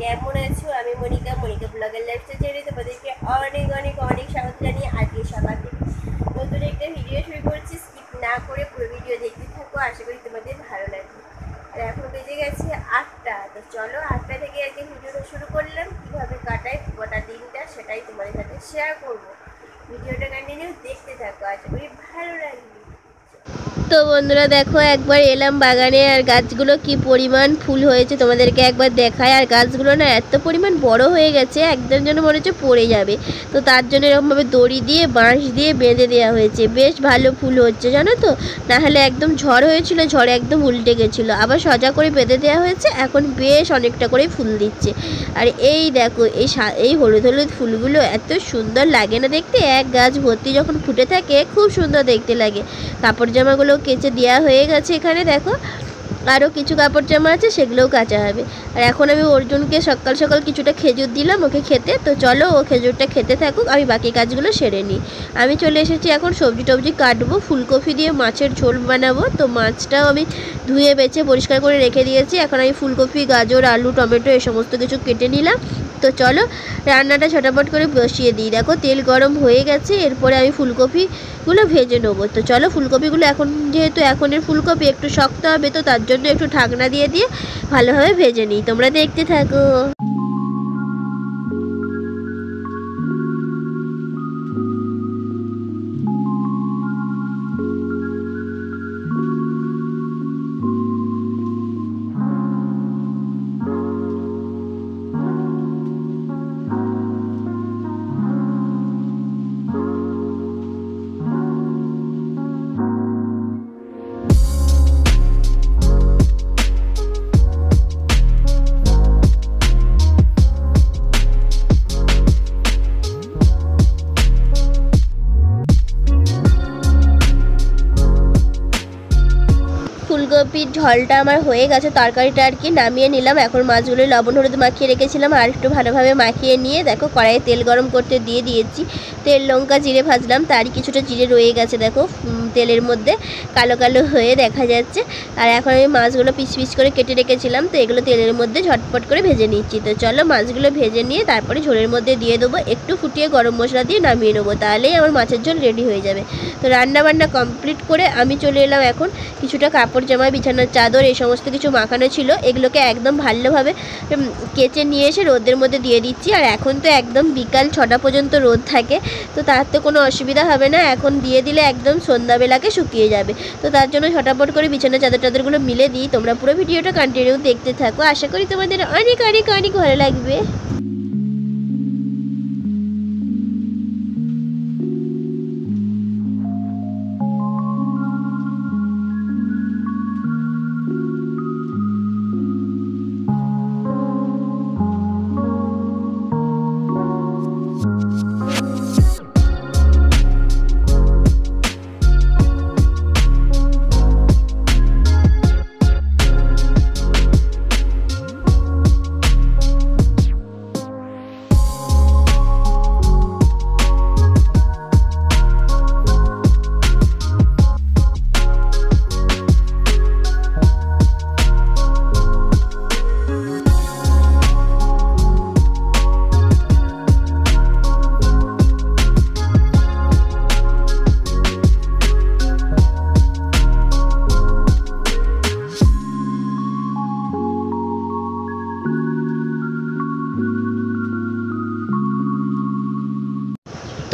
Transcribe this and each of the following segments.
কেমন আছো? আমি মনিকা ব্লগের লাইফস্টাইল চ্যানেলে তোমাদেরকে অনেক অনেক অনেক স্বাগত জানিয়ে আজকে সকাল থেকে নতুন একটা ভিডিও শুরু করছি। স্কিপ না করে পুরো ভিডিও দেখতে থাকো, আশা করি তোমাদের ভালো লাগবে। আর এখন বেজে গেছে 8টা, তো চলো 8টা থেকে আজকে ভিডিওটা শুরু করলাম। কীভাবে কাটাই গোটা দিনটা সেটাই তোমাদের সাথে শেয়ার করবো। ভিডিওটা কন্টিনিউ দেখতে থাকো, আশা করি ভালো লাগবে। তো বন্ধুরা দেখো, একবার এলাম বাগানে আর গাছগুলো কি পরিমাণ ফুল হয়েছে তোমাদেরকে একবার দেখায়। আর গাছগুলো না এত পরিমাণ বড় হয়ে গেছে, একদম যেন মনে হচ্ছে পড়ে যাবে। তো তার জন্য এরকমভাবে দড়ি দিয়ে বাঁশ দিয়ে বেঁধে দেওয়া হয়েছে। বেশ ভালো ফুল হচ্ছে জানো তো, নাহলে একদম ঝড় হয়েছিল, ঝড়ে একদম উল্টে গেছিলো। আবার সজা করে বেঁধে দেওয়া হয়েছে, এখন বেশ অনেকটা করে ফুল দিচ্ছে। আর এই দেখো এই হলুদ হলুদ ফুলগুলো এত সুন্দর লাগে না দেখতে, এক গাছ ভর্তি যখন ফুটে থাকে খুব সুন্দর দেখতে লাগে। কাপড় জামাগুলো কেচে দেওয়া হয়ে গেছে, এখানে দেখো আরও কিছু কাপড় জামা আছে, সেগুলোও কাচা হবে। আর এখন আমি অর্জুনকে সকাল সকাল কিছুটা খেজুর দিলাম ওকে খেতে। তো চলো ও খেজুরটা খেতে থাকুক, আমি বাকি কাজগুলো সেরে নিই। আমি চলে এসেছি এখন সবজি টবজি কাটবো, ফুলকপি দিয়ে মাছের ঝোল বানাবো। তো মাছটাও আমি ধুয়ে বেছে পরিষ্কার করে রেখে দিয়েছি। এখন আমি ফুলকপি, গাজর, আলু, টমেটো এই সমস্ত কিছু কেটে নিলাম। তো চলো রান্নাটা ঝটাপট করে বসিয়ে দিই। দেখো তেল গরম হয়ে গেছে, এরপরে আমি ফুলকপিগুলো ভেজে নেবো। তো চলো ফুলকপিগুলো এখন যেহেতু এখনের ফুলকপি একটু শক্ত হবে, তো তার জন্য একটু ঢাকনা দিয়ে ভালোভাবে ভেজে নিই। তোমরা দেখতে থাকো। ফুলকপির ঝোলটা আমার হয়ে গেছে, তরকারিটা আর কি নামিয়ে নিলাম। এখন মাছগুলো লবণ হলুদ মাখিয়ে রেখেছিলাম, আর একটু ভালোভাবে মাখিয়ে নিয়ে দেখো কড়াইয়ে তেল গরম করতে দিয়ে দিয়েছি। তেল লঙ্কা জিরে ভাজলাম, তারই কিছুটা জিরে রয়ে গেছে দেখো তেলের মধ্যে কালো কালো হয়ে দেখা যাচ্ছে। আর এখন আমি মাছগুলো পিস পিস করে কেটে রেখেছিলাম, তো এগুলো তেলের মধ্যে ঝটপট করে ভেজে নিচ্ছি। তো চলো মাছগুলো ভেজে নিয়ে তারপরে ঝোলের মধ্যে দিয়ে দেবো, একটু ফুটিয়ে গরম মশলা দিয়ে নামিয়ে নেবো, তাহলেই আমার মাছের ঝোল রেডি হয়ে যাবে। তো রান্না বান্না কমপ্লিট করে আমি চলে এলাম এখন কিছুটা কাপড় জামা, বিছানার চাদর এই সমস্ত কিছু মাখানো ছিল, এগুলোকে একদম ভালোভাবে কেচে নিয়ে এসে রোদের মধ্যে দিয়ে দিচ্ছি। আর এখন তো একদম বিকাল 6টা পর্যন্ত রোদ থাকে, তো তার তো কোনো অসুবিধা হবে না, এখন দিয়ে দিলে একদম সন্ধ্যাবেলাকে শুকিয়ে যাবে। তো তার জন্য ঝটাপট করে বিছানার চাদরগুলো মিলে দিই। তোমরা পুরো ভিডিওটা কন্টিনিউ দেখতে থাকো, আশা করি তোমাদের অনেক অনেক অনেক ভালো লাগবে।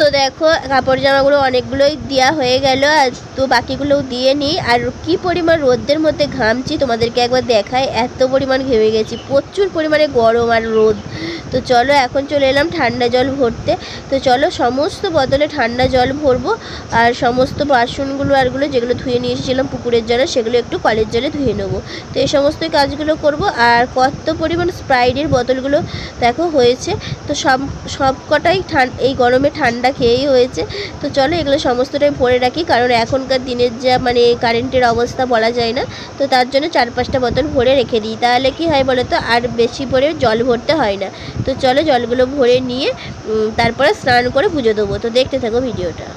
তো দেখো কাপড় জামাগুলো অনেকগুলোই দেওয়া হয়ে গেল, আর তো বাকিগুলোও দিয়ে নিই। আর কি পরিমাণ রোদের মধ্যে ঘামছি তোমাদেরকে একবার দেখাই, এত পরিমাণ ঘেমে গেছি, প্রচুর পরিমাণে গরম আর রোদ। তো চলো এখন চলে এলাম ঠান্ডা জল ভরতে। তো চলো সমস্ত বদলে ঠান্ডা জল ভরবো, আর সমস্ত বাসনগুলো আরগুলো যেগুলো ধুয়ে নিয়ে এসেছিলাম পুকুরের জলে, সেগুলো একটু কলের জলে ধুয়ে নেবো। তো এই সমস্ত কাজগুলো করব। আর কত পরিমাণ স্প্রাইটের বোতলগুলো দেখো হয়েছে, তো সব কটাই এই গরমে ঠান্ডা খেয়েই হয়েছে। তো চলো এগুলো সমস্তটাই ভরে রাখি, কারণ এখনকার দিনের যা কারেন্টের অবস্থা বলা যায় না। তো তার জন্য 4-5টা বোতল ভরে রেখে দিই, তাহলে কি হয় বলো তো, আর বেশি করে জল ভরতে হয় না। তো চলো জলগুলো ভরে নিয়ে তারপরে স্নান করে পুজো দেবো। তো দেখতে থাকো ভিডিওটা।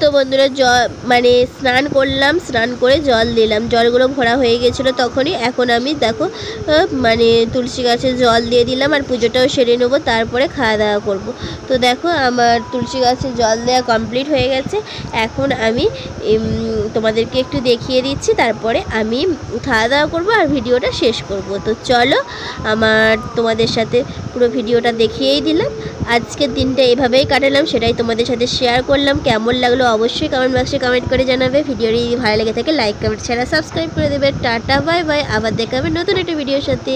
তো বন্ধুরা মানে স্নান করলাম, স্নান করে জল দিলাম, জলগুলো ভরা হয়ে গেছিলো তখনই। এখন আমি দেখো মানে তুলসী গাছে জল দিয়ে দিলাম আর পুজোটাও সেরে নেবো, তারপরে খাওয়া দাওয়া করবো। তো দেখো আমার তুলসী গাছে জল দেওয়া কমপ্লিট হয়ে গেছে। এখন আমি তোমাদেরকে একটু দেখিয়ে দিচ্ছি, তারপরে আমি খাওয়া দাওয়া করবো আর ভিডিওটা শেষ করব। তো চলো, আমার তোমাদের সাথে পুরো ভিডিওটা দেখিয়েই দিলাম। আজকের দিনটা এভাবেই কাটালাম, সেটাই তোমাদের সাথে শেয়ার করলাম। কেমন লাগলো অবশ্যই কমেন্ট বক্সে কমেন্ট করে জানাবে। ভিডিওটি যদি ভালো লেগে থাকে লাইক কমেন্ট শেয়ার সাবস্ক্রাইব করে দেবে। টাটা বাই বাই, আবার দেখা হবে নতুন একটা ভিডিওর সাথে।